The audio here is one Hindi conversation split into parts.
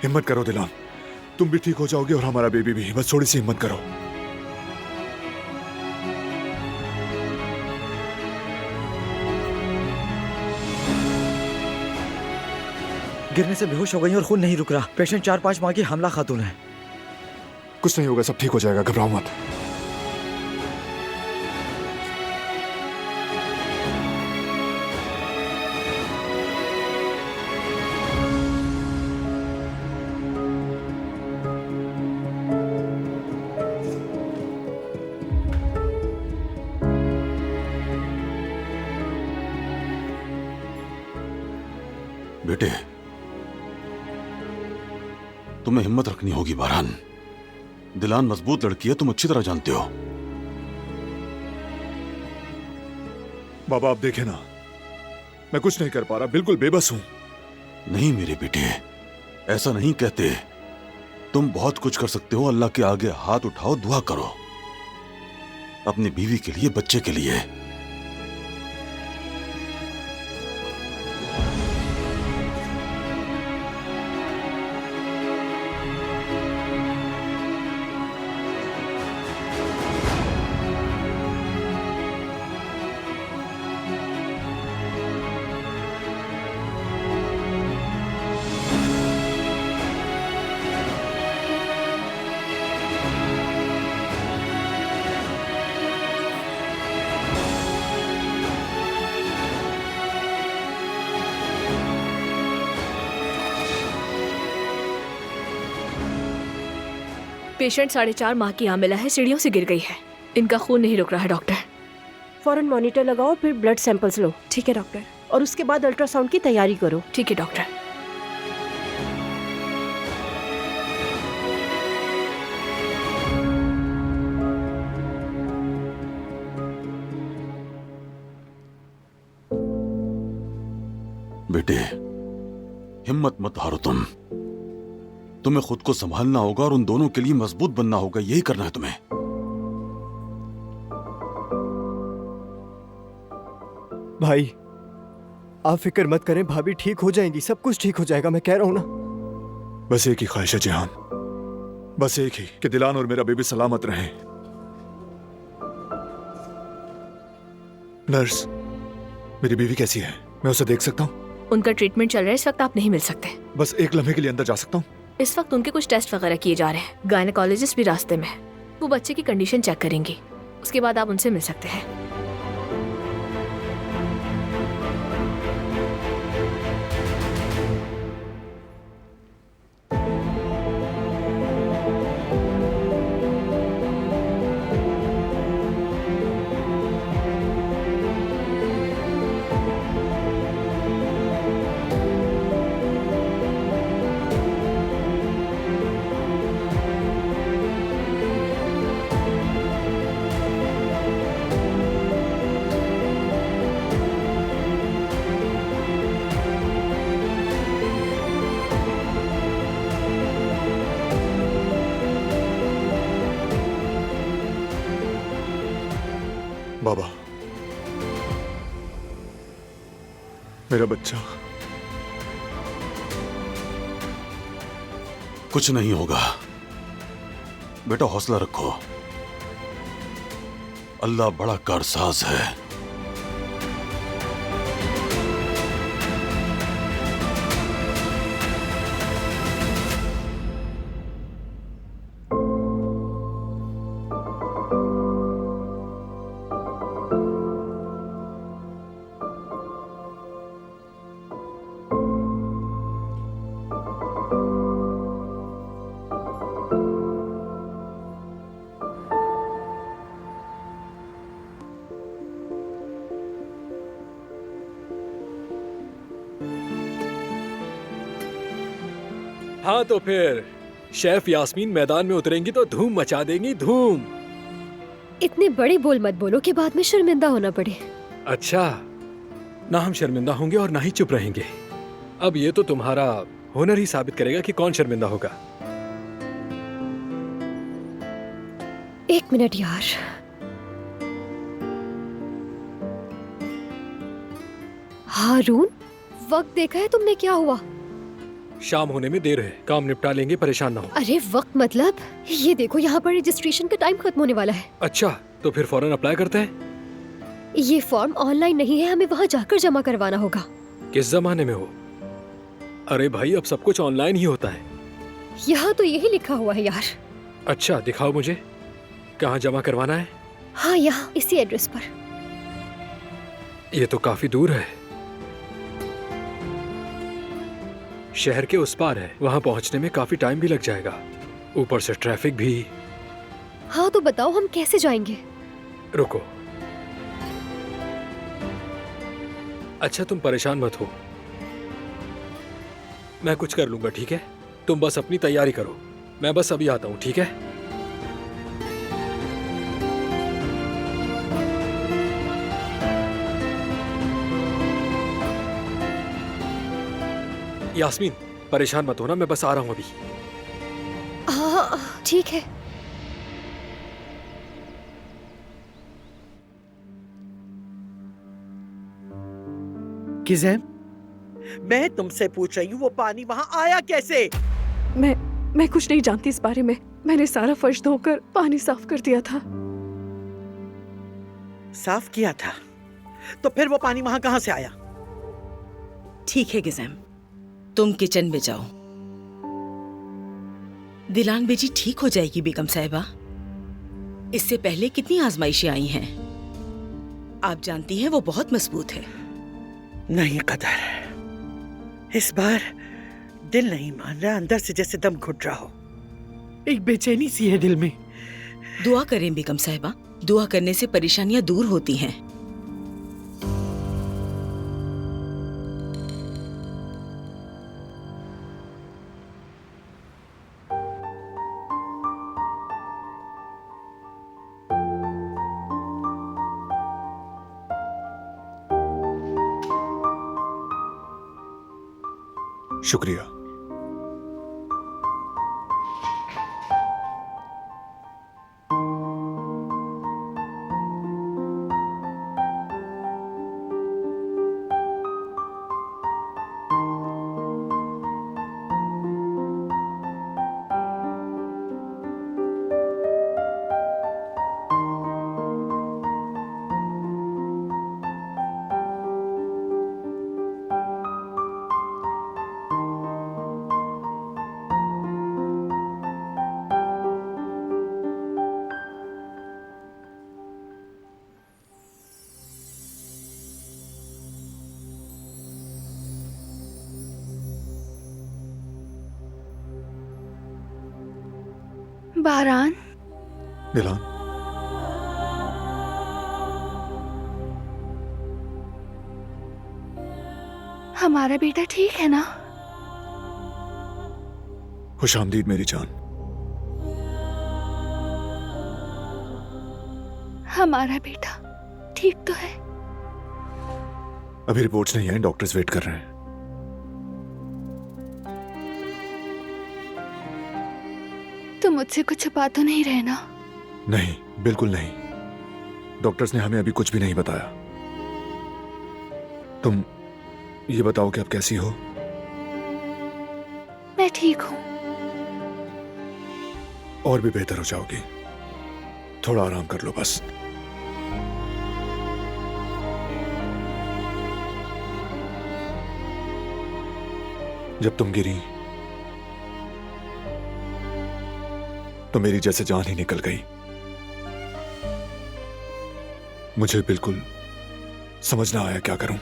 हिम्मत करो दिलान, तुम भी ठीक हो जाओगे और हमारा बेबी भी। बस थोड़ी सी हिम्मत करो। गिरने से बेहोश हो गई और खून नहीं रुक रहा। पेशेंट 4-5 माह की हमला खातून है। कुछ नहीं होगा, सब ठीक हो जाएगा, घबराओ मत। बेटे, तुम्हें हिम्मत रखनी होगी बारहान। दिलान मजबूत लड़की है, तुम अच्छी तरह जानते हो। बाबा आप देखें ना, मैं कुछ नहीं कर पा रहा, बिल्कुल बेबस हूं। नहीं मेरे बेटे, ऐसा नहीं कहते। तुम बहुत कुछ कर सकते हो। अल्लाह के आगे हाथ उठाओ, दुआ करो अपनी बीवी के लिए, बच्चे के लिए। पेशेंट 4.5 माह की हामिला है, सीढ़ियों से गिर गई है। इनका खून नहीं रुक रहा है डॉक्टर। फौरन मॉनिटर लगाओ, फिर ब्लड सैंपल्स लो। ठीक है डॉक्टर। और उसके बाद अल्ट्रासाउंड की तैयारी करो। ठीक है डॉक्टर। बेटे, हिम्मत मत हारो तुम। तुम्हें खुद को संभालना होगा और उन दोनों के लिए मजबूत बनना होगा। यही करना है तुम्हें। भाई आप फिक्र मत करें, भाभी ठीक हो जाएंगी, सब कुछ ठीक हो जाएगा, मैं कह रहा हूं ना। बस एक ही ख्वाहिश है जिहान, बस एक ही, कि दिलान और मेरा बेबी सलामत रहे। नर्स, मेरी बीवी कैसी है? मैं उसे देख सकता हूँ? उनका ट्रीटमेंट चल रहा है, इस वक्त आप नहीं मिल सकते। बस एक लम्हे के लिए अंदर जा सकता हूँ? इस वक्त उनके कुछ टेस्ट वगैरह किए जा रहे हैं। गायनेकोलॉजिस्ट भी रास्ते में है, वो बच्चे की कंडीशन चेक करेंगी। उसके बाद आप उनसे मिल सकते हैं। बाबा, मेरा बच्चा। कुछ नहीं होगा बेटा, हौसला रखो। अल्लाह बड़ा कारसाज है। हाँ तो फिर शेफ यास्मीन मैदान में उतरेंगी तो धूम मचा देंगी, धूम। इतने बड़े बोल मत बोलो कि बाद में शर्मिंदा होना पड़े। अच्छा, ना हम शर्मिंदा होंगे और ना ही चुप रहेंगे। अब ये तो तुम्हारा हुनर ही साबित करेगा कि कौन शर्मिंदा होगा। 1 मिनट यार। हारून, वक्त देखा है तुमने क्या हुआ? शाम होने में देर है, काम निपटा लेंगे, परेशान ना हो। अरे वक्त मतलब, ये देखो यहाँ पर रजिस्ट्रेशन का टाइम खत्म होने वाला है। अच्छा, तो फिर फौरन अप्लाई करते हैं। ये फॉर्म ऑनलाइन नहीं है, हमें वहाँ जाकर जमा करवाना होगा। किस जमाने में हो? अरे भाई, अब सब कुछ ऑनलाइन ही होता है। यहाँ तो यही लिखा हुआ है यार। अच्छा, दिखाओ मुझे, कहाँ जमा करवाना है? हाँ, यहाँ इसी एड्रेस पर। ये तो काफी दूर है, शहर के उस पार है, वहाँ पहुँचने में काफी टाइम भी लग जाएगा, ऊपर से ट्रैफिक भी। हाँ तो बताओ हम कैसे जाएंगे? रुको, अच्छा तुम परेशान मत हो, मैं कुछ कर लूंगा, ठीक है? तुम बस अपनी तैयारी करो, मैं बस अभी आता हूँ, ठीक है? यास्मीन, परेशान मत होना, मैं बस आ रहा हूँ अभी। हाँ ठीक है। किज़ैम, मैं तुमसे पूछ रही हूँ वो पानी वहाँ आया कैसे? मैं कुछ नहीं जानती इस बारे में। मैंने सारा फर्श धोकर पानी साफ कर दिया था। साफ किया था? तो फिर वो पानी वहाँ कहाँ से आया? ठीक है गिज़ैम, तुम किचन में जाओ। दिलान बेटी ठीक हो जाएगी बेगम साहिबा। इससे पहले कितनी आजमाइशें आई हैं, आप जानती हैं वो बहुत मजबूत है। नहीं कदर, इस बार दिल नहीं मान रहा, अंदर से जैसे दम घुट रहा हो, एक बेचैनी सी है दिल में। दुआ करें बेगम साहिबा, दुआ करने से परेशानियां दूर होती हैं। शुक्रिया। बारान, दिलान, हमारा बेटा ठीक है ना? खुशामदीद मेरी जान। हमारा बेटा ठीक तो है? अभी रिपोर्ट्स नहीं है, डॉक्टर्स वेट कर रहे हैं। तुम मुझसे कुछ छुपा तो नहीं रहे ना? नहीं, बिल्कुल नहीं। डॉक्टर्स ने हमें अभी कुछ भी नहीं बताया। तुम ये बताओ कि आप कैसी हो? मैं ठीक हूँ। और भी बेहतर हो जाओगी, थोड़ा आराम कर लो बस। जब तुम गिरी तो मेरी जैसे जान ही निकल गई। मुझे बिल्कुल समझ ना आया क्या करूं।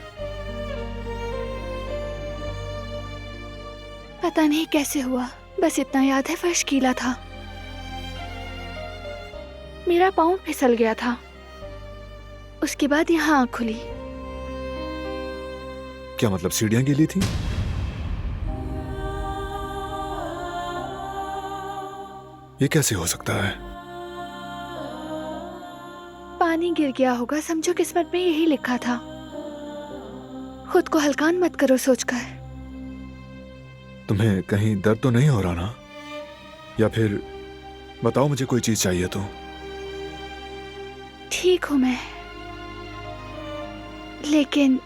पता नहीं कैसे हुआ, बस इतना याद है फर्श गीला था, मेरा पाँव फिसल गया था, उसके बाद यहाँ आँख खुली। क्या मतलब, सीढ़ियां गीली थी? ये कैसे हो सकता है? पानी गिर गया होगा, समझो किस्मत में यही लिखा था। खुद को हल्कान मत करो सोचकर। तुम्हें कहीं दर्द तो नहीं हो रहा ना? या फिर बताओ, मुझे कोई चीज चाहिए तो। ठीक हूं मैं, लेकिन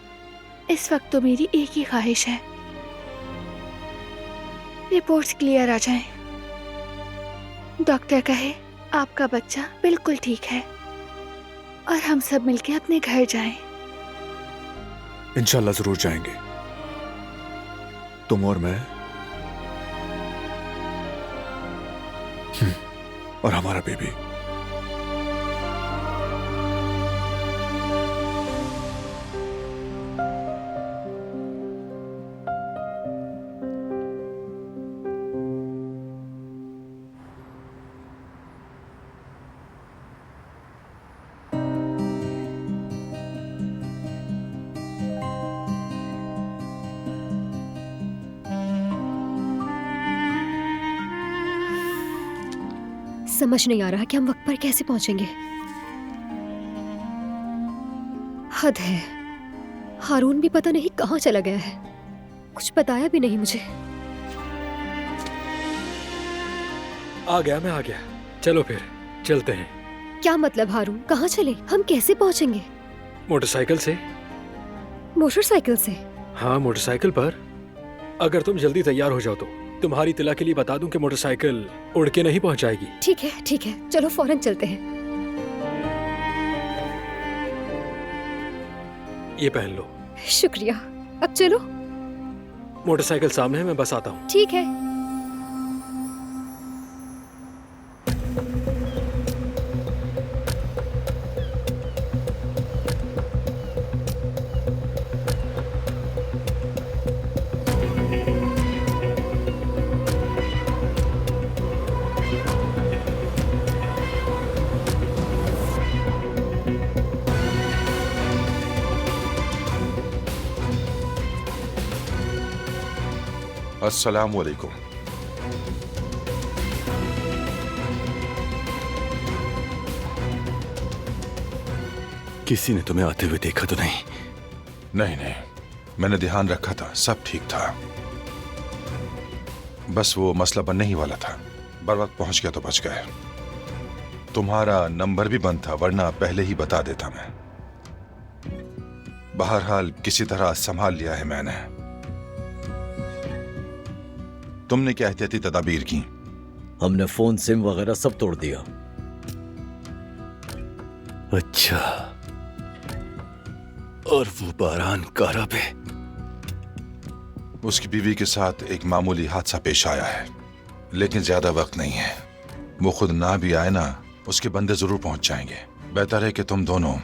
इस वक्त तो मेरी एक ही ख्वाहिश है, रिपोर्ट्स क्लियर आ जाएं। डॉक्टर कहे आपका बच्चा बिल्कुल ठीक है और हम सब मिलके अपने घर जाएं। इंशाल्लाह जरूर जाएंगे, तुम और मैं और हमारा बेबी। समझ नहीं आ रहा कि हम वक्त पर कैसे पहुंचेंगे। हद है, हारून भी पता नहीं कहाँ चला गया है, कुछ बताया भी नहीं मुझे। आ गया, मैं आ गया। चलो फिर चलते हैं। क्या मतलब हारून, कहाँ चले? हम कैसे पहुंचेंगे? मोटरसाइकिल से। मोटरसाइकिल से? हाँ, मोटरसाइकिल पर। अगर तुम जल्दी तैयार हो जाओ तो तुम्हारी तिला के लिए बता दूं कि मोटरसाइकिल उड़ के नहीं पहुंचाएगी। ठीक है, चलो फौरन चलते हैं। ये पहन लो। शुक्रिया। अब चलो। मोटरसाइकिल सामने है, मैं बस आता हूँ। ठीक है। अस्सलामु अलैकुम। किसी ने तुम्हें आते हुए देखा तो नहीं? नहीं, मैंने ध्यान रखा था, सब ठीक था। बस वो मसला बनने ही वाला था, बर वक्त पहुंच गया तो बच गए। तुम्हारा नंबर भी बंद था, वरना पहले ही बता देता मैं। बहरहाल किसी तरह संभाल लिया है मैंने। तुमने क्या एहतियाती तदाबीर की? हमने फोन, सिम वगैरह सब तोड़ दिया। अच्छा, और वो बारान कारा पे? उसकी बीवी के साथ एक मामूली हादसा पेश आया है, लेकिन ज्यादा वक्त नहीं है। वो खुद ना भी आए ना, उसके बंदे जरूर पहुंच जाएंगे। बेहतर है कि तुम दोनों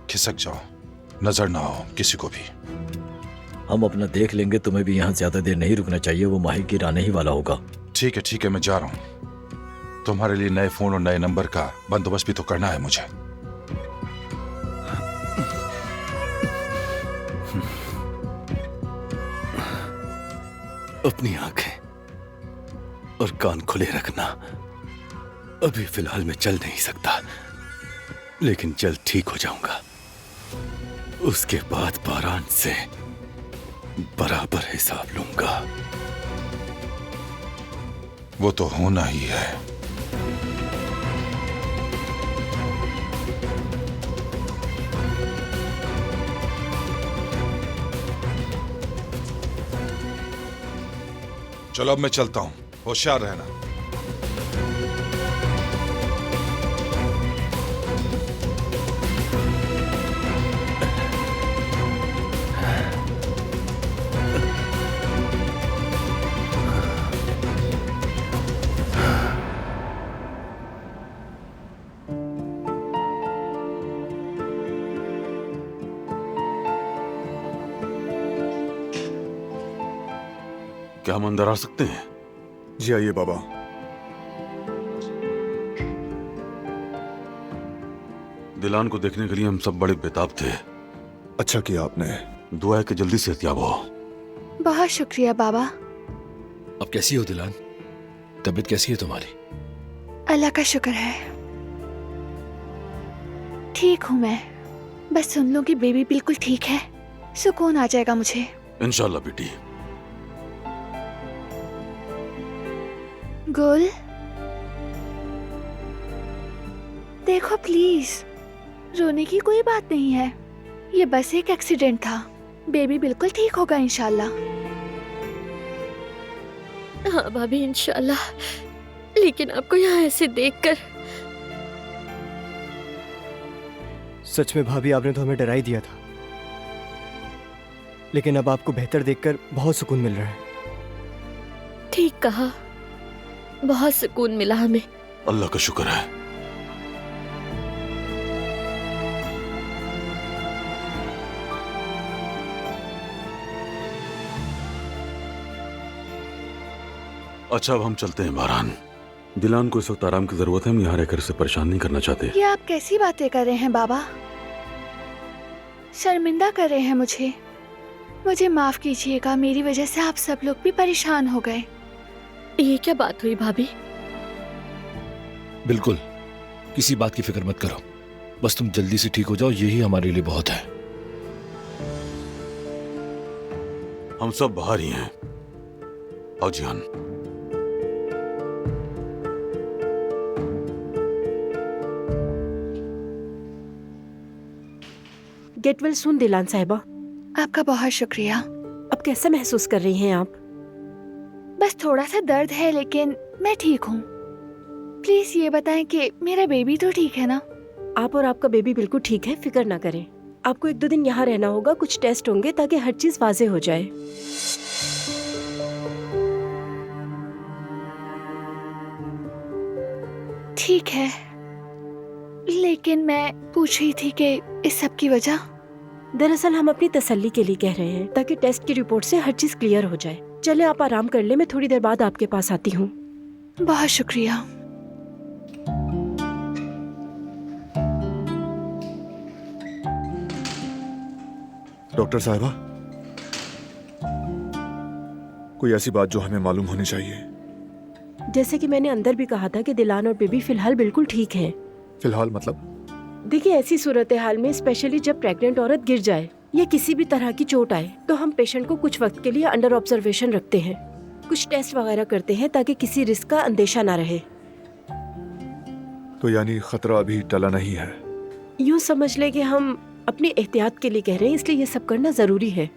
खिसक जाओ, नजर ना आओ किसी को भी। हम अपना देख लेंगे, तुम्हें भी यहाँ ज्यादा देर नहीं रुकना चाहिए, वो माहिर आने ही वाला होगा। ठीक है, मैं जा रहा हूँ। तुम्हारे लिए नए फोन और नए नंबर का बंदोबस्त भी तो करना है मुझे। अपनी आंखें और कान खुले रखना। अभी फिलहाल मैं चल नहीं सकता, लेकिन जल्द ठीक हो जाऊंगा। उसके बाद बारान से बराबर हिसाब लूंगा। वो तो होना ही है। चलो अब मैं चलता हूं, होशियार रहना। क्या हम अंदर आ सकते हैं? जी आइए बाबा। दिलान को देखने के लिए हम सब बड़े बेताब थे। अच्छा किया आपने। दुआ है कि जल्दी सेहतयाब हो। बहुत शुक्रिया बाबा। अब कैसी हो दिलान? तबीयत कैसी है तुम्हारी? अल्लाह का शुक्र है, ठीक हूँ मैं। बस सुन लो कि बेबी बिल्कुल ठीक है, सुकून आ जाएगा मुझे। इंशाल्लाह बेटी। गुल, देखो प्लीज, रोने की कोई बात नहीं है। ये बस एक एक्सीडेंट था, बेबी बिल्कुल ठीक होगा इंशाल्लाह। हाँ भाभी, इंशाल्लाह। लेकिन आपको यहाँ ऐसे देखकर सच में भाभी, आपने तो हमें डरा ही दिया था, लेकिन अब आपको बेहतर देखकर बहुत सुकून मिल रहा है। ठीक कहा, बहुत सुकून मिला हमें। अल्लाह का शुक्र है। अच्छा, अब हम चलते हैं बारान। दिलान को इस वक्त आराम की जरूरत है। हम यहाँ रहकर इसे परेशान नहीं करना चाहते। ये आप कैसी बातें कर रहे हैं बाबा? शर्मिंदा कर रहे हैं मुझे। मुझे माफ कीजिएगा, मेरी वजह से आप सब लोग भी परेशान हो गए। ये क्या बात हुई भाभी? बिल्कुल, किसी बात की फिक्र मत करो। बस तुम जल्दी से ठीक हो जाओ, यही हमारे लिए बहुत है। हम सब बाहर ही हैं। आओ जिहान। गेट वेल सून दिलान साहिबा। आपका बहुत शुक्रिया। अब कैसा महसूस कर रही हैं आप? बस थोड़ा सा दर्द है, लेकिन मैं ठीक हूँ। प्लीज ये बताएं कि मेरा बेबी तो ठीक है ना? आप और आपका बेबी बिल्कुल ठीक है, फिक्र ना करें। आपको 1-2 दिन यहाँ रहना होगा, कुछ टेस्ट होंगे ताकि हर चीज वाजे हो जाए। ठीक है, लेकिन मैं पूछ रही थी कि इस सब की वजह। दरअसल हम अपनी तसल्ली के लिए कह रहे हैं, ताकि टेस्ट की रिपोर्ट से हर चीज क्लियर हो जाए। चले, आप आराम कर ले, मैं थोड़ी देर बाद आपके पास आती हूँ। बहुत शुक्रिया। डॉक्टर साहिबा, कोई ऐसी बात जो हमें मालूम होनी चाहिए। जैसे कि मैंने अंदर भी कहा था कि दिलान और बेबी फिलहाल बिल्कुल ठीक हैं। फिलहाल मतलब? देखिए, ऐसी सूरत हाल में स्पेशली जब प्रेग्नेंट औरत गिर जाए या किसी भी तरह की चोट आए, तो हम पेशेंट को कुछ वक्त के लिए अंडर ऑब्जर्वेशन रखते हैं। कुछ टेस्ट वगैरह करते हैं ताकि किसी रिस्क का अंदेशा ना रहे। तो यानी खतरा अभी टला नहीं है? यूँ समझ ले कि हम अपनी एहतियात के लिए कह रहे हैं, इसलिए ये सब करना जरूरी है।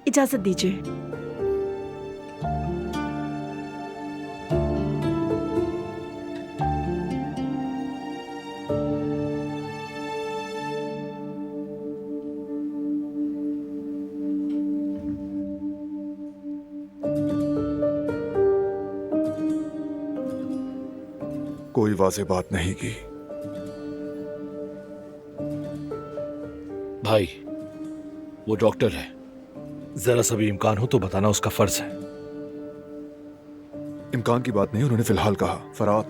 इजाजत दीजिए। कोई वाज़ेह बात नहीं की। भाई, वो डॉक्टर है, जरा सा भी इम्कान हो तो बताना उसका फर्ज है। इम्कान की बात नहीं, उन्होंने फिलहाल कहा। फराद,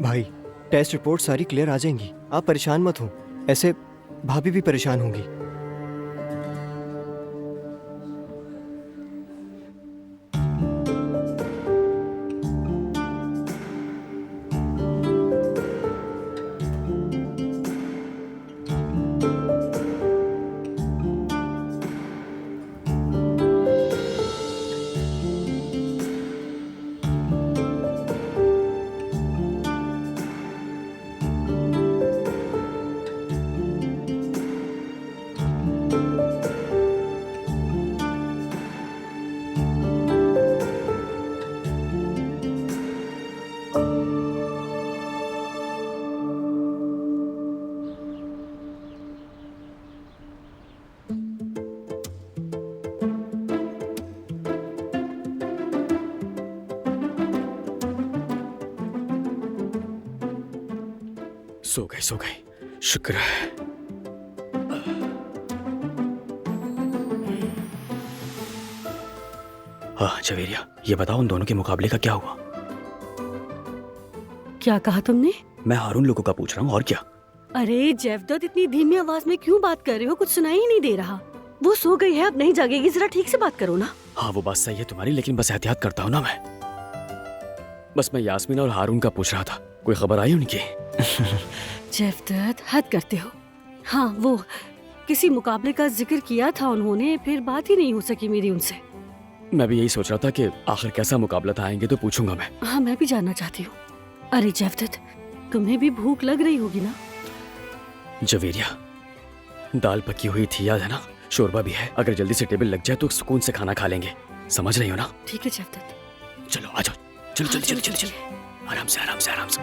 भाई, टेस्ट रिपोर्ट सारी क्लियर आ जाएंगी, आप परेशान मत हो। ऐसे भाभी भी परेशान होंगी। सो गए, शुक्र है। हाँ जवेरिया, ये बताओ उन दोनों के मुकाबले का क्या हुआ? क्या कहा तुमने? मैं हारून लोगों का पूछ रहा हूँ, और क्या? अरे जेवदत, इतनी धीमी आवाज में क्यों बात कर रहे हो? कुछ सुनाई ही नहीं दे रहा। वो सो गई है, अब नहीं जागेगी, जरा ठीक से बात करो ना। हाँ वो बात सही है तुम्हारी, लेकिन बस एहतियात करता हूँ ना मैं। बस मैं यास्मीन और हारून का पूछ रहा था, कोई खबर आई उनकी? जेवदत, हद करते हो। हाँ, वो किसी मुकाबले का जिक्र किया था उन्होंने, फिर बात ही नहीं हो सकी मेरी उनसे। मैं भी यही सोच रहा था कि आखिर कैसा मुकाबला था, आएंगे तो पूछूंगा मैं। हाँ, मैं भी जानना चाहती हूँ। अरे जेवदत, तुम्हें भी भूख लग रही होगी ना? जवेरिया, दाल पकी हुई थी, याद है ना? शोरबा भी है। अगर जल्दी से टेबल लग जाए तो सुकून से खाना खा लेंगे। समझ रही हो ना? ठीक है जयवदत्त। चलो आ जाओ। चलो चलो चलो चलो चलो, आराम से आराम से आराम से।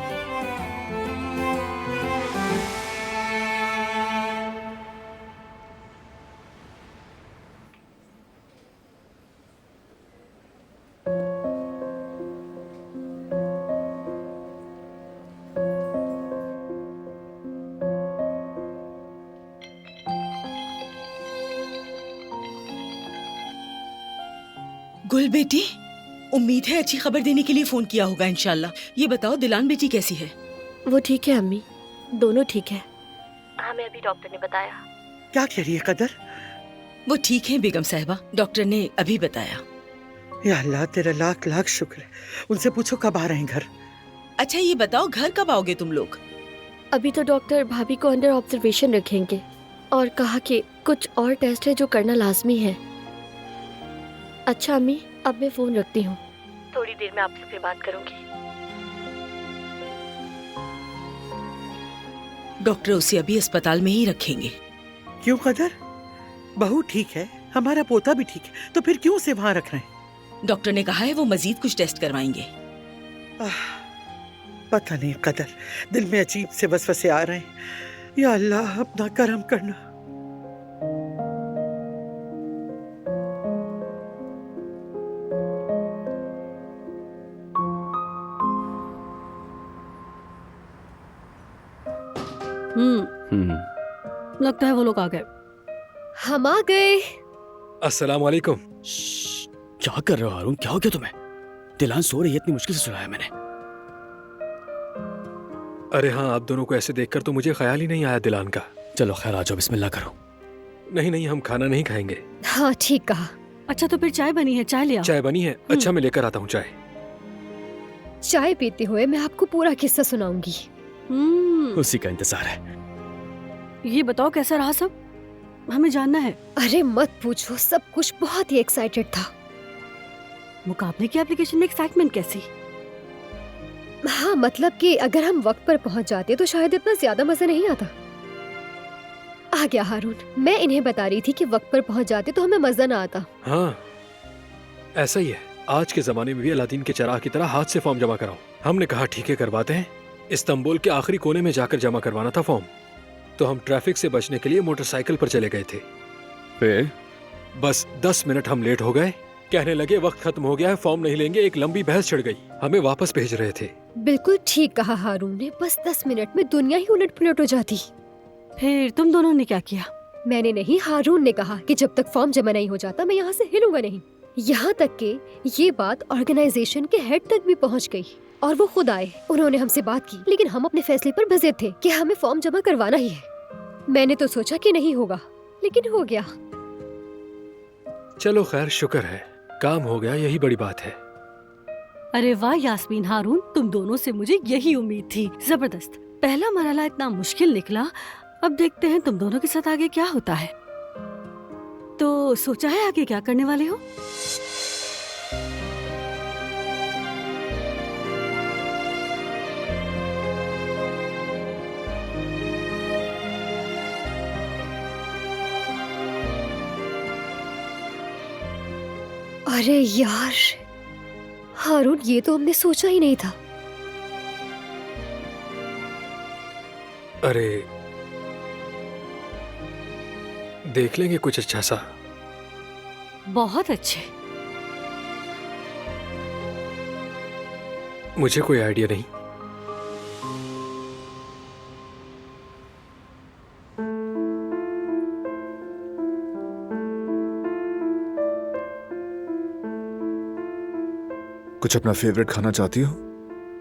गुल बेटी, उम्मीद है अच्छी खबर देने के लिए फोन किया होगा इंशाल्लाह। ये बताओ दिलान बेटी कैसी है? वो ठीक है अम्मी, दोनों ठीक है। हमें अभी डॉक्टर ने बताया। क्या कह रही है कदर? वो ठीक है बेगम साहिबा, डॉक्टर ने अभी बताया। या अल्लाह तेरा लाख लाख शुक्र है। उनसे पूछो कब आ रहे हैं घर। अच्छा ये बताओ घर कब आओगे तुम लोग? अभी तो डॉक्टर भाभी को अंडर ऑब्जर्वेशन रखेंगे और कहा कि कुछ और टेस्ट है जो करना लाजमी है। अच्छा अम्मी, अब मैं फोन रखती हूँ, थोड़ी देर में आपसे फिर बात करूंगी। डॉक्टर उसे अभी अस्पताल में ही रखेंगे। क्यों कदर? बहू ठीक है, हमारा पोता भी ठीक है, तो फिर क्यों उसे वहाँ रख रहे हैं? डॉक्टर ने कहा है वो मजीद कुछ टेस्ट करवाएंगे। पता नहीं कदर, दिल में अजीब से वसवसे आ रहे हैं। या अल्लाह अपना करम करना। लगता है वो लोग आ गए। हम आ गए। अस्सलाम वालेकुम। क्या कर रहे हो हारून? क्या हो गया तुम्हें? दिलान सो रही है, इतनी मुश्किल से सुलाया मैंने। अरे हाँ, आप दोनों को ऐसे देखकर तो मुझे ख्याल ही नहीं आया दिलान का। चलो खैर आ जाओ, बिस्मिल्लाह करो। नहीं नहीं, हम खाना नहीं खाएंगे। हाँ ठीक कहा। अच्छा तो फिर चाय बनी है, चाय ले आओ। चाय बनी है? अच्छा मैं लेकर आता हूँ चाय। चाय पीते हुए मैं आपको पूरा किस्सा सुनाऊंगी। उसी का इंतजार है। ये बताओ कैसा रहा सब, हमें जानना है। अरे मत पूछो, सब कुछ बहुत ही एक्साइटेड था। मुकाबले की एप्लीकेशन में एक्साइटमेंट कैसी? हाँ मतलब कि अगर हम वक्त पर पहुंच जाते तो शायद इतना ज्यादा मजा नहीं आता। आ गया हारून, मैं इन्हें बता रही थी कि वक्त पर पहुंच जाते तो हमें मजा ना आता। हाँ ऐसा ही है, आज के जमाने में भी अलादीन के चराग की तरह हाथ से फॉर्म जमा कराओ। हमने कहा ठीक है करवाते हैं। इस्तांबुल के आखिरी कोने में जाकर जमा करवाना था फॉर्म, तो हम ट्रैफिक से बचने के लिए मोटरसाइकिल पर चले गए थे। फिर बस 10 मिनट हम लेट हो गए। कहने लगे वक्त खत्म हो गया है, फॉर्म नहीं लेंगे। एक लंबी बहस छिड़ गई, हमें वापस भेज रहे थे। बिल्कुल ठीक कहा हारून ने, बस 10 मिनट में दुनिया ही उलट पुलट हो जाती। फिर तुम दोनों ने क्या किया? मैंने नहीं, हारून ने कहा कि जब तक फॉर्म जमा नहीं हो जाता मैं यहाँ से हिलूंगा नहीं। यहाँ तक कि ये बात ऑर्गेनाइजेशन के हेड तक भी पहुँच गई और वो खुद आए। उन्होंने हमसे बात की, लेकिन हम अपने फैसले पर बज़िद थे कि हमें फॉर्म जमा करवाना ही है। मैंने तो सोचा कि नहीं होगा, लेकिन हो गया। चलो खैर शुक्र है, काम हो गया, यही बड़ी बात है। अरे वाह यास्मीन, हारून, तुम दोनों से मुझे यही उम्मीद थी। जबरदस्त। पहला मरहला इतना मुश्किल निकला, अब देखते हैं तुम दोनों के साथ आगे क्या होता है। तो सोचा है आगे क्या करने वाले हो? अरे यार हारून, ये तो हमने सोचा ही नहीं था। अरे देख लेंगे कुछ अच्छा सा। बहुत अच्छे। मुझे कोई आइडिया नहीं। कुछ अपना फेवरेट खाना चाहती हो?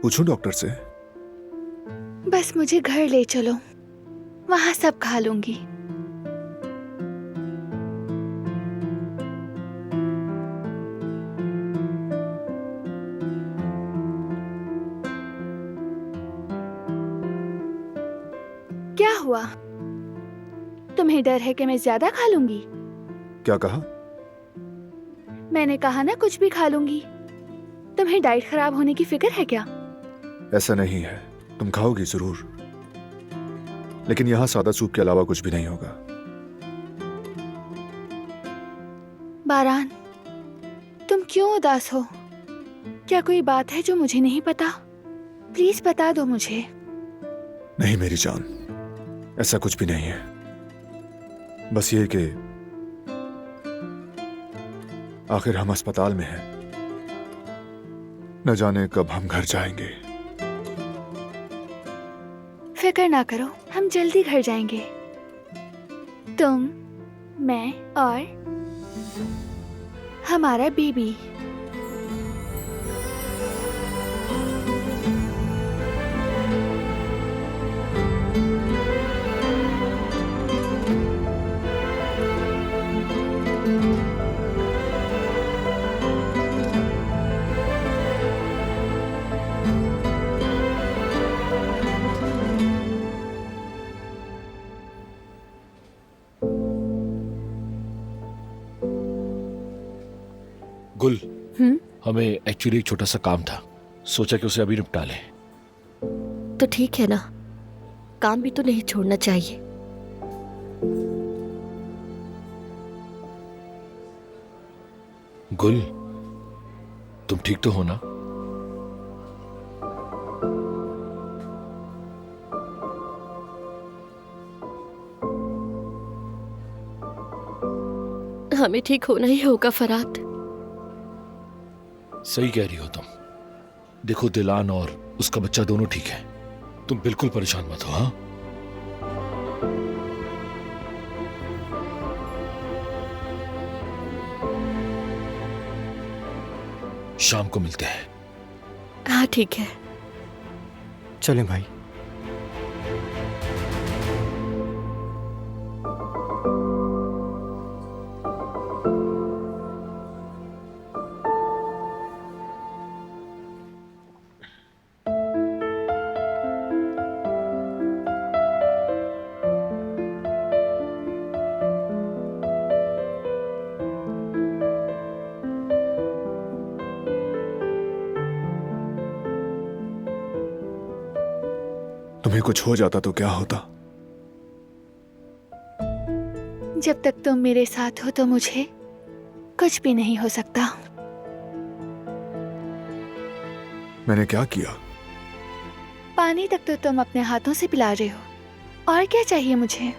पूछूं डॉक्टर से? बस मुझे घर ले चलो, वहां सब खा लूंगी। क्या हुआ? तुम्हें डर है कि मैं ज्यादा खा लूंगी? क्या कहा? मैंने कहा ना कुछ भी खा लूंगी। तुम्हें डाइट खराब होने की फिक्र है क्या? ऐसा नहीं है, तुम खाओगी जरूर, लेकिन यहाँ सादा सूप के अलावा कुछ भी नहीं होगा। बारान, तुम क्यों उदास हो? क्या कोई बात है जो मुझे नहीं पता? प्लीज बता दो मुझे। नहीं मेरी जान, ऐसा कुछ भी नहीं है। बस ये कि आखिर हम अस्पताल में हैं, न जाने कब हम घर जाएंगे। फिक्र ना करो, हम जल्दी घर जाएंगे। तुम, मैं और हमारा बेबी। गुल, हमें एक्चुअली एक छोटा सा काम था, सोचा कि उसे अभी निपटा लें। तो ठीक है ना, काम भी तो नहीं छोड़ना चाहिए। गुल, तुम ठीक तो हो ना? हमें ठीक होना ही होगा फरात। सही कह रही हो तुम। देखो, दिलान और उसका बच्चा दोनों ठीक है, तुम बिल्कुल परेशान मत हो। हाँ, शाम को मिलते हैं। हाँ ठीक है, चलें भाई। तुम्हें कुछ हो जाता तो क्या होता? जब तक तुम मेरे साथ हो तो मुझे कुछ भी नहीं हो सकता। मैंने क्या किया? पानी तक तो तुम अपने हाथों से पिला रहे हो, और क्या चाहिए मुझे?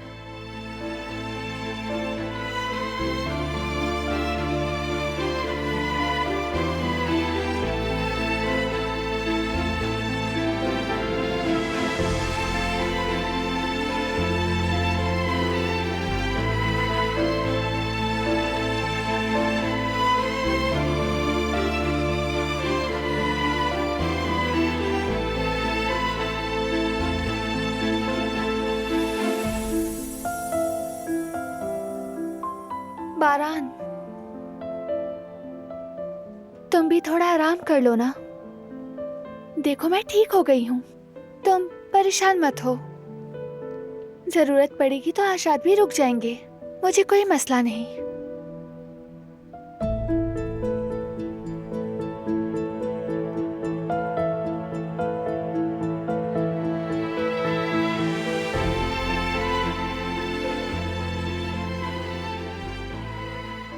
बारान, तुम भी थोड़ा आराम कर लो ना। देखो मैं ठीक हो गई हूँ, तुम परेशान मत हो। जरूरत पड़ेगी तो आज रात भी रुक जाएंगे, मुझे कोई मसला नहीं।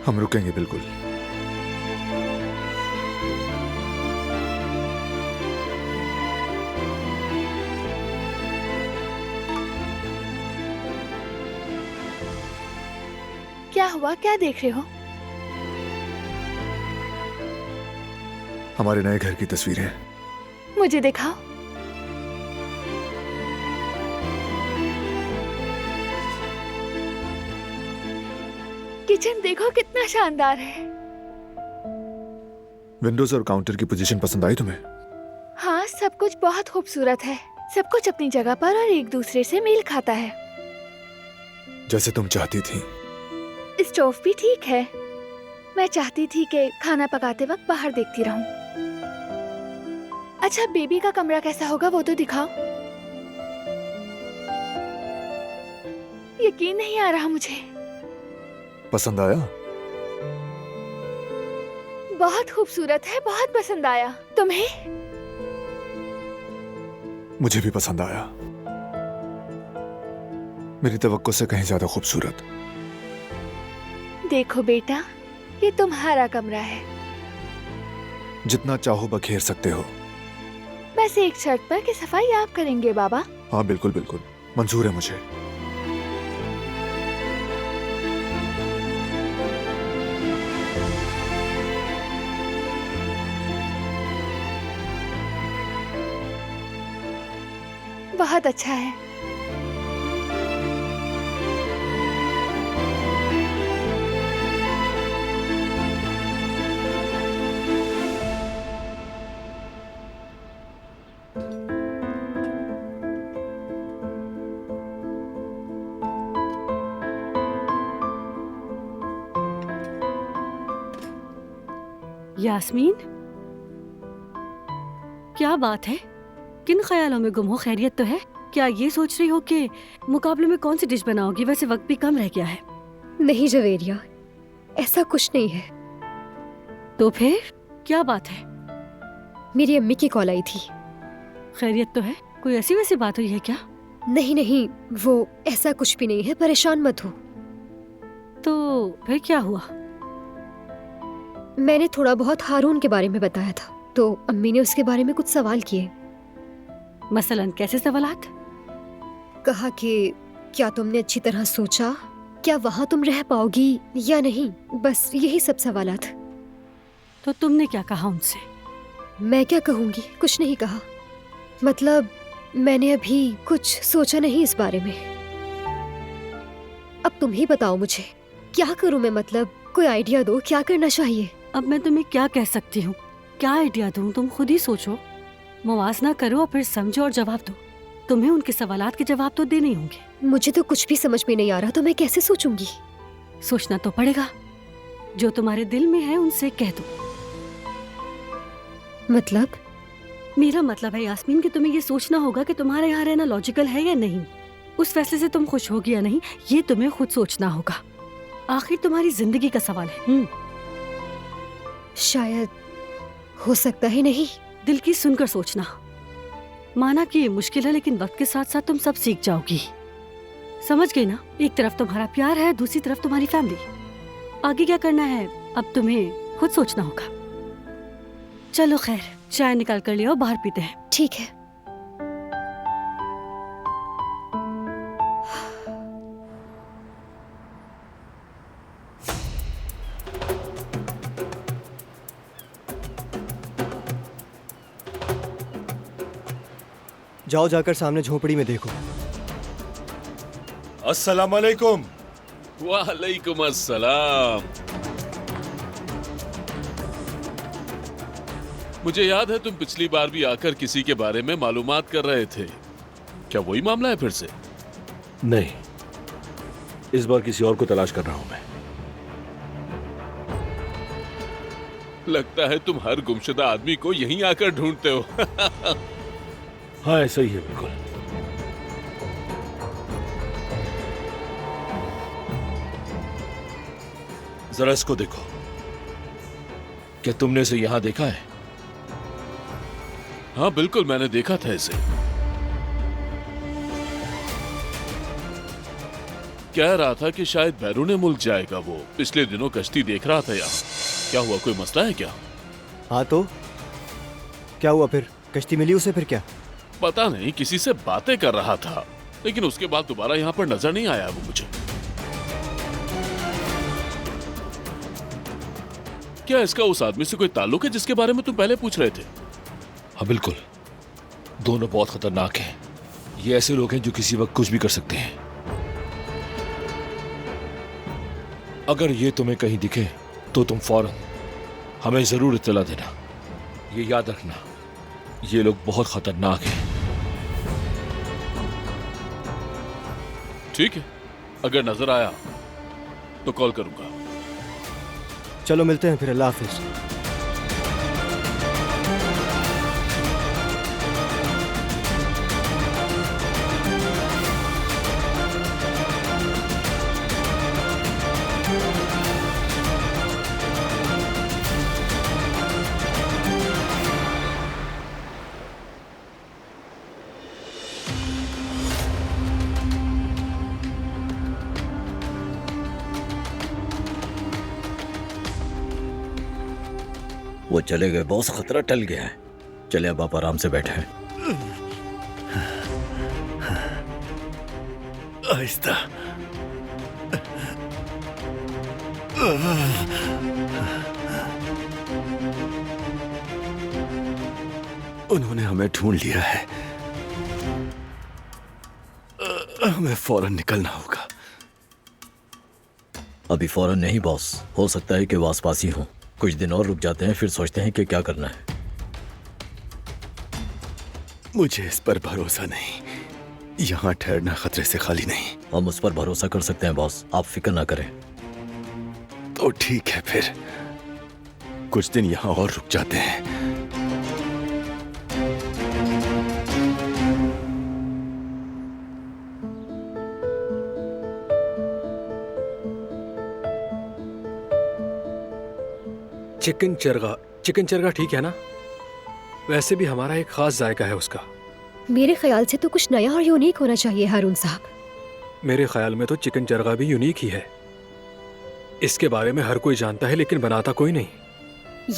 हम रुकेंगे बिल्कुल। क्या हुआ, क्या देख रहे हो? हमारे नए घर की तस्वीरें। मुझे दिखाओ। किचन देखो कितना शानदार है। विंडोज और काउंटर की पोजीशन पसंद आई तुम्हें? हाँ, सब कुछ बहुत खूबसूरत है। सब कुछ अपनी जगह पर और एक दूसरे से मेल खाता है। जैसे तुम चाहती थी। स्टोव भी ठीक है। मैं चाहती थी कि खाना पकाते वक्त बाहर देखती रहूं। अच्छा, बेबी का कमरा कैसा होगा वो तो दिखाओ। यकीन नहीं आ रहा मुझे। पसंद आया? बहुत खूबसूरत है, बहुत पसंद आया। तुम्हें? मुझे भी पसंद आया। मेरी तवक्को से कहीं ज्यादा खूबसूरत। देखो बेटा, ये तुम्हारा कमरा है। जितना चाहो बखेर सकते हो। बस एक शर्त पर कि सफाई आप करेंगे बाबा। हाँ बिल्कुल बिल्कुल, मंजूर है मुझे। बहुत अच्छा है। यास्मीन, क्या बात है? किन ख्यालों में गुम हो? खैरियत तो है? क्या ये सोच रही हो कि मुकाबले में कौन सी डिश बनाओगी? वैसे वक्त भी कम रह गया है। नहीं जवेरिया, ऐसा कुछ नहीं है। तो फिर क्या बात है? मेरी अम्मी की कॉल आई थी। खैरियत तो है? कोई ऐसी वैसी बात हुई है क्या? नहीं नहीं, वो ऐसा कुछ भी नहीं है, परेशान मत हो। तो फिर क्या हुआ? मैंने थोड़ा बहुत हारून के बारे में बताया था, तो अम्मी ने उसके बारे में कुछ सवाल किए। मसलन कैसे सवालात? कहा कि क्या तुमने अच्छी तरह सोचा, क्या वहाँ तुम रह पाओगी या नहीं, बस यही सब सवालात। तो तुमने क्या कहा उनसे? मैं क्या कहूँगी, कुछ नहीं कहा। मतलब मैंने अभी कुछ सोचा नहीं इस बारे में। अब तुम ही बताओ मुझे, क्या करूँ मैं? मतलब कोई आइडिया दो, क्या करना चाहिए? अब मैं तुम्हें क्या कह सकती हूँ? क्या आइडिया दूँ? तुम खुद ही सोचो, मुवाजना करो और फिर समझो और जवाब दो। तुम्हें उनके सवालात के जवाब तो देने ही होंगे। मुझे तो कुछ भी समझ में नहीं आ रहा, तो मैं कैसे सोचूंगी? सोचना तो पड़ेगा। जो तुम्हारे दिल में है उनसे कह दो। मतलब? मेरा मतलब है यास्मीन कि तुम्हें ये सोचना होगा कि तुम्हारे यहाँ रहना लॉजिकल है या नहीं। उस फैसले से तुम खुश होगी या नहीं, ये तुम्हें खुद सोचना होगा। आखिर तुम्हारी जिंदगी का सवाल है। शायद हो सकता है नहीं। दिल की सुनकर सोचना। माना कि ये मुश्किल है, लेकिन वक्त के साथ साथ तुम सब सीख जाओगी। समझ गई ना? एक तरफ तुम्हारा प्यार है, दूसरी तरफ तुम्हारी फैमिली। आगे क्या करना है अब तुम्हें खुद सोचना होगा। चलो खैर, चाय निकाल कर लिया, बाहर पीते हैं। ठीक है। जाओ, जाकर सामने झोपड़ी में देखो। अस्सलाम वालेकुम। वालेकुम अस्सलाम। मुझे याद है तुम पिछली बार भी आकर किसी के बारे में मालूमात कर रहे थे। क्या वही मामला है फिर से? नहीं, इस बार किसी और को तलाश कर रहा हूं मैं। लगता है तुम हर गुमशुदा आदमी को यहीं आकर ढूंढते हो। हाँ, ऐसा ही है बिल्कुल। जरा इसको देखो। क्या तुमने इसे यहां देखा है? हाँ बिल्कुल, मैंने देखा था इसे। कह रहा था कि शायद बैरून मुल्क जाएगा। वो पिछले दिनों कश्ती देख रहा था यहाँ। क्या हुआ, कोई मसला है क्या? हाँ तो क्या हुआ फिर? कश्ती मिली उसे फिर क्या? पता नहीं, किसी से बातें कर रहा था, लेकिन उसके बाद दोबारा यहाँ पर नजर नहीं आया वो मुझे। क्या इसका उस आदमी से कोई ताल्लुक है जिसके बारे में तुम पहले पूछ रहे थे? हाँ बिल्कुल, दोनों बहुत खतरनाक हैं। ये ऐसे लोग हैं जो किसी वक्त कुछ भी कर सकते हैं। अगर ये तुम्हें कहीं दिखे तो तुम फौरन हमें जरूर इत्तला देना। ये याद रखना, ये लोग बहुत खतरनाक हैं। ठीक है, अगर नजर आया तो कॉल करूंगा। चलो मिलते हैं फिर। अल्लाह हाफिज। वो चले गए बॉस, खतरा टल गया है। चले अब आप आराम से बैठे। आहिस्ता। उन्होंने हमें ढूंढ लिया है। हमें फौरन निकलना होगा। अभी फौरन नहीं बॉस, हो सकता है कि वो आसपास ही हो। कुछ दिन और रुक जाते हैं, फिर सोचते हैं कि क्या करना है। मुझे इस पर भरोसा नहीं। यहाँ ठहरना खतरे से खाली नहीं। हम उस पर भरोसा कर सकते हैं बॉस, आप फिक्र ना करें। तो ठीक है, फिर कुछ दिन यहाँ और रुक जाते हैं। चिकन चरगा ठीक है ना? वैसे भी हमारा एक खास जायका है उसका। मेरे ख्याल से तो कुछ नया और यूनिक होना चाहिए हारून साहब। मेरे ख्याल में तो चिकन चरगा भी यूनिक ही है। इसके बारे में हर कोई जानता है लेकिन बनाता कोई नहीं।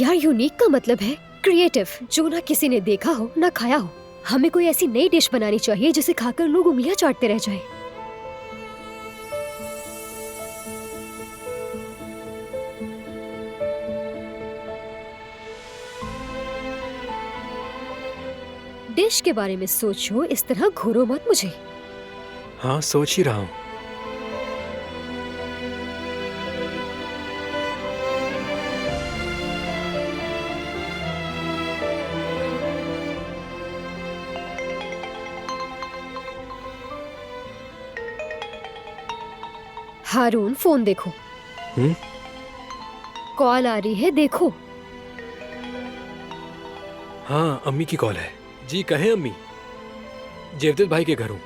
यार यूनिक का मतलब है क्रिएटिव, जो ना किसी ने देखा हो ना खाया हो। हमें कोई ऐसी नई डिश बनानी चाहिए जिसे खाकर लोग उंगलियां चाटते रह जाएं। डिश के बारे में सोचो, इस तरह घूरो मत मुझे। हाँ, सोच ही रहा हूँ। हारून, फोन देखो। कॉल आ रही है, देखो। हाँ, अम्मी की कॉल है। जी कहें अम्मी। जेवदेद भाई के घर हूँ।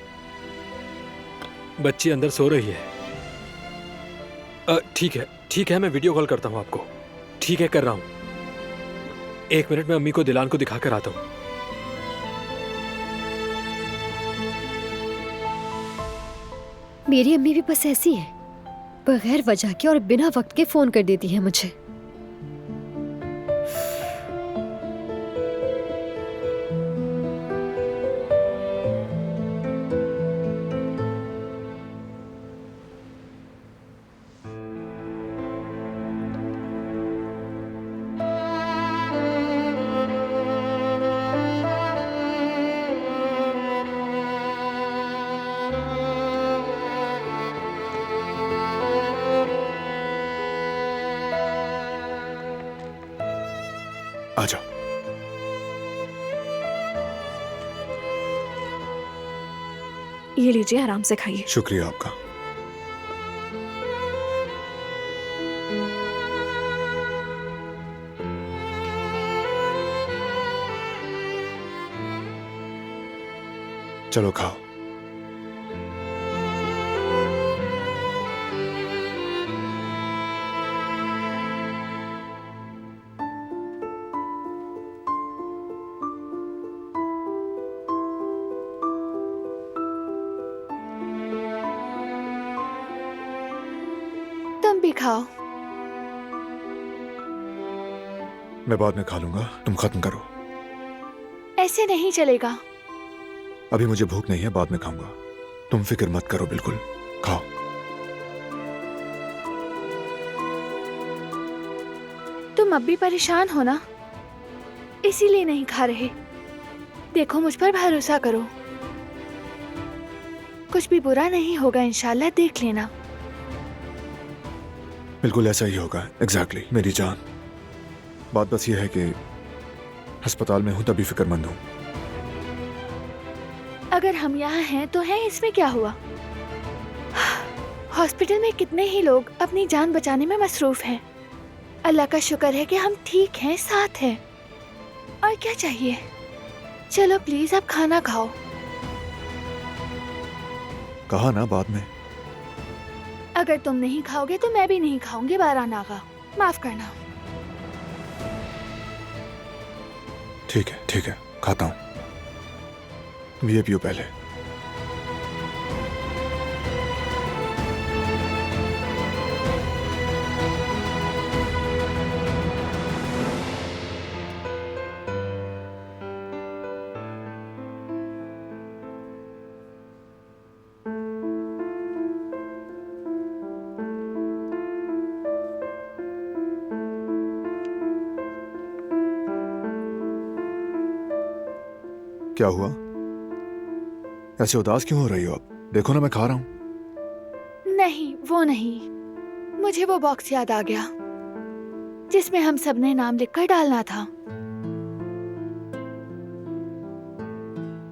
बच्ची अंदर सो रही है। ठीक है, मैं वीडियो कॉल करता हूँ आपको। ठीक है, कर रहा हूँ। 1 मिनट में अम्मी को दिलान को दिखा कर आता हूँ। मेरी अम्मी भी बस ऐसी है, बगैर वजह के और बिना वक्त के फोन कर देती है मुझे। आ जाओ। ये लीजिए, आराम से खाइए। शुक्रिया आपका। चलो खाओ। तुम भी खाओ। मैं बाद में खा लूंगा, तुम खत्म करो। ऐसे नहीं चलेगा। अभी मुझे भूख नहीं है, बाद में खाऊंगा। तुम फिक्र मत करो, बिल्कुल खाओ। तुम अब भी परेशान हो ना, इसीलिए नहीं खा रहे। देखो, मुझ पर भरोसा करो, कुछ भी बुरा नहीं होगा इंशाल्लाह, देख लेना। बिल्कुल ऐसा ही होगा। एग्जैक्टली मेरी जान। बात बस ये है कि अस्पताल में हूं तभी फिक्रमंद हूं। अगर हम यहाँ हैं तो हैं, इसमें क्या हुआ? हॉस्पिटल में कितने ही लोग अपनी जान बचाने में मसरूफ हैं। अल्लाह का शुक्र है कि हम ठीक हैं, साथ हैं। और क्या चाहिए? चलो प्लीज अब खाना खाओ। कहा ना बाद में। अगर तुम नहीं खाओगे तो मैं भी नहीं खाऊंगी। बारान आगा, माफ करना। ठीक है, खाता हूं। तुम ये पियो पहले। क्या हुआ? ऐसे उदास क्यों हो रही हो आप? देखो ना मैं खा रहा हूं। नहीं, वो नहीं। मुझे वो बॉक्स याद आ गया जिसमें हम सबने नाम लिखकर डालना था।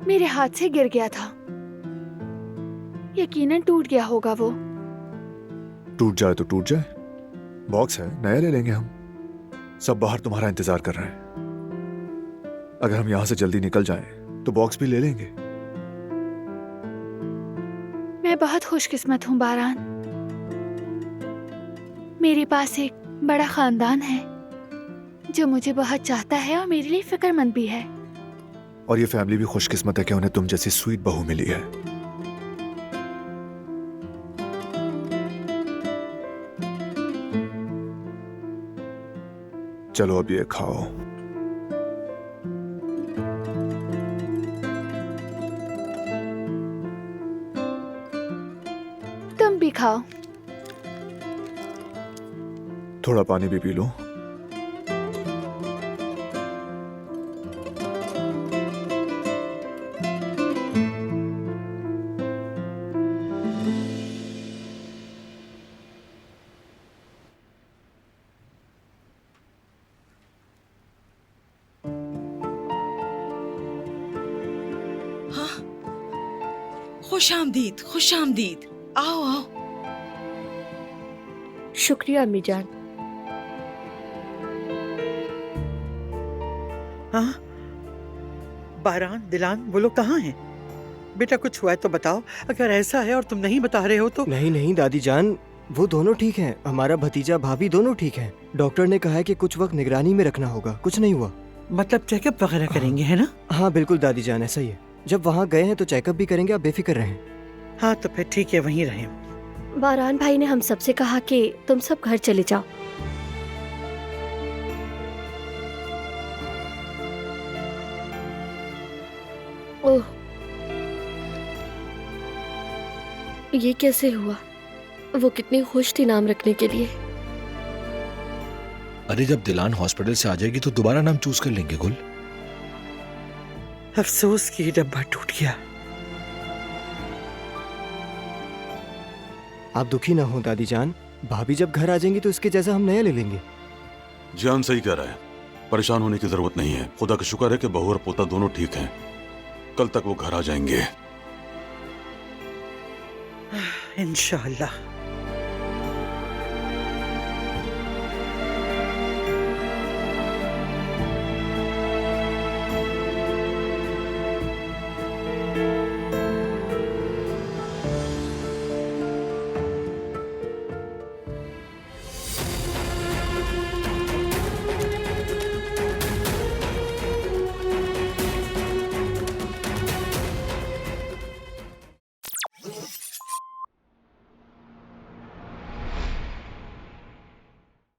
मेरे हाथ से गिर गया था। यकीनन टूट गया होगा वो। टूट जाए तो टूट जाए, बॉक्स है, नया ले लेंगे हम। सब बाहर तुम्हारा इंतजार कर रहे हैं। अगर हम यहां से जल्दी निकल जाएं तो बॉक्स भी ले लेंगे। मैं बहुत खुशकिस्मत हूँ बारान। मेरे पास एक बड़ा खानदान है जो मुझे बहुत चाहता है और मेरे लिए फिक्रमंद भी है। और ये फैमिली भी खुशकिस्मत है कि उन्हें तुम जैसी स्वीट बहू मिली है। चलो अब ये खाओ। तुम भी खाओ। थोड़ा पानी भी पी लो। खुश आमदीद, खुश आमदीद। आओ आओ। शुक्रिया अम्मी जान। हाँ, बारान, दिलान, वो लोग कहाँ हैं? बेटा कुछ हुआ है तो बताओ। अगर ऐसा है और तुम नहीं बता रहे हो तो। नहीं नहीं दादी जान, वो दोनों ठीक हैं। हमारा भतीजा भाभी दोनों ठीक हैं। डॉक्टर ने कहा है कि कुछ वक्त निगरानी में रखना होगा। कुछ नहीं हुआ। मतलब चेकअप वगैरह करेंगे, है ना? हाँ बिल्कुल दादी जान, ऐसा ही है। जब वहाँ गए हैं तो चेकअप भी करेंगे, आप बेफिक्र रहें। हाँ तो फिर ठीक है, वहीं रहें। बारान भाई ने हम सबसे कहा कि तुम सब घर चले जाओ। ओह, ये कैसे हुआ? वो कितनी खुश थी नाम रखने के लिए। अरे जब दिलान हॉस्पिटल से आ जाएगी तो दोबारा नाम चूज कर लेंगे गुल। अफसोस कि डब्बा टूट गया। आप दुखी ना हो दादी जान, भाभी जब घर आ जाएंगी तो इसके जैसा हम नया ले लेंगे। जान सही कह रहा है, परेशान होने की जरूरत नहीं है। खुदा का शुक्र है कि बहू और पोता दोनों ठीक हैं। कल तक वो घर आ जाएंगे इंशाअल्लाह।